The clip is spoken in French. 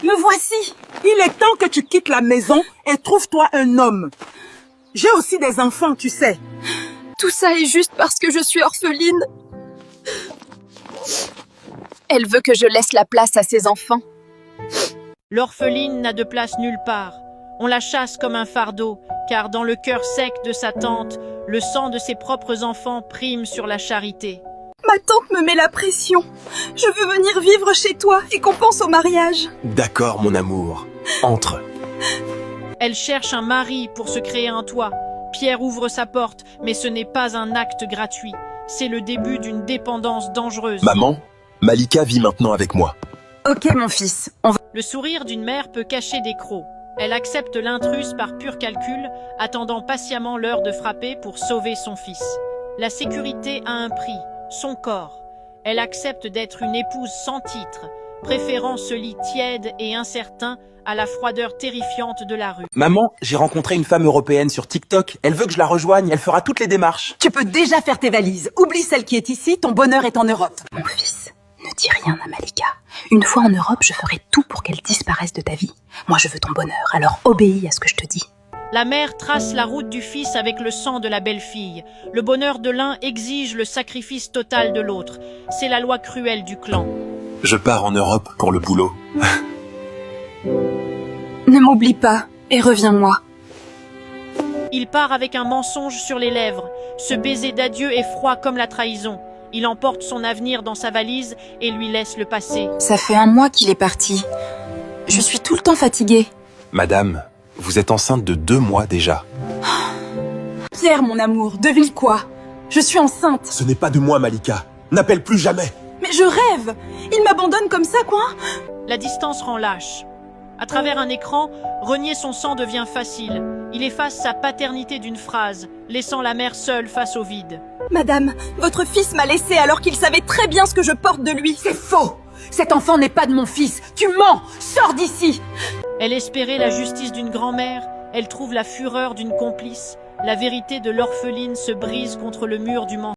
me voici. Il est temps que tu quittes la maison et trouve-toi un homme. J'ai aussi des enfants, tu sais. Tout ça est juste parce que je suis orpheline. Elle veut que je laisse la place à ses enfants. L'orpheline n'a de place nulle part. On la chasse comme un fardeau, car dans le cœur sec de sa tante, le sang de ses propres enfants prime sur la charité. Ma tante me met la pression. Je veux venir vivre chez toi et qu'on pense au mariage. D'accord, mon amour. Entre. Elle cherche un mari pour se créer un toit. Pierre ouvre sa porte, mais ce n'est pas un acte gratuit. C'est le début d'une dépendance dangereuse. Maman, Malika vit maintenant avec moi. Ok, mon fils, on va... Le sourire d'une mère peut cacher des crocs. Elle accepte l'intruse par pur calcul, attendant patiemment l'heure de frapper pour sauver son fils. La sécurité a un prix, son corps. Elle accepte d'être une épouse sans titre, préférant ce lit tiède et incertain à la froideur terrifiante de la rue. Maman, j'ai rencontré une femme européenne sur TikTok. Elle veut que je la rejoigne, elle fera toutes les démarches. Tu peux déjà faire tes valises. Oublie celle qui est ici, ton bonheur est en Europe. Mon fils, ne dis rien à Malika. Une fois en Europe, je ferai tout pour qu'elle disparaisse de ta vie. Moi, je veux ton bonheur, alors obéis à ce que je te dis. La mère trace la route du fils avec le sang de la belle-fille. Le bonheur de l'un exige le sacrifice total de l'autre. C'est la loi cruelle du clan. Je pars en Europe pour le boulot. Ne m'oublie pas et reviens-moi. Il part avec un mensonge sur les lèvres. Ce baiser d'adieu est froid comme la trahison. Il emporte son avenir dans sa valise et lui laisse le passé. Ça fait 1 mois qu'il est parti. Je suis tout le temps fatiguée. Madame, vous êtes enceinte de 2 mois déjà. Pierre, mon amour, devine quoi? Je suis enceinte. Ce n'est pas de moi, Malika. N'appelle plus jamais. Mais je rêve. Il m'abandonne comme ça, quoi. La distance rend lâche. À travers un écran, renier son sang devient facile. Il efface sa paternité d'une phrase, laissant la mère seule face au vide. Madame, votre fils m'a laissé alors qu'il savait très bien ce que je porte de lui. C'est faux! Cet enfant n'est pas de mon fils. Tu mens! Sors d'ici! Elle espérait la justice d'une grand-mère, elle trouve la fureur d'une complice. La vérité de l'orpheline se brise contre le mur du mensonge.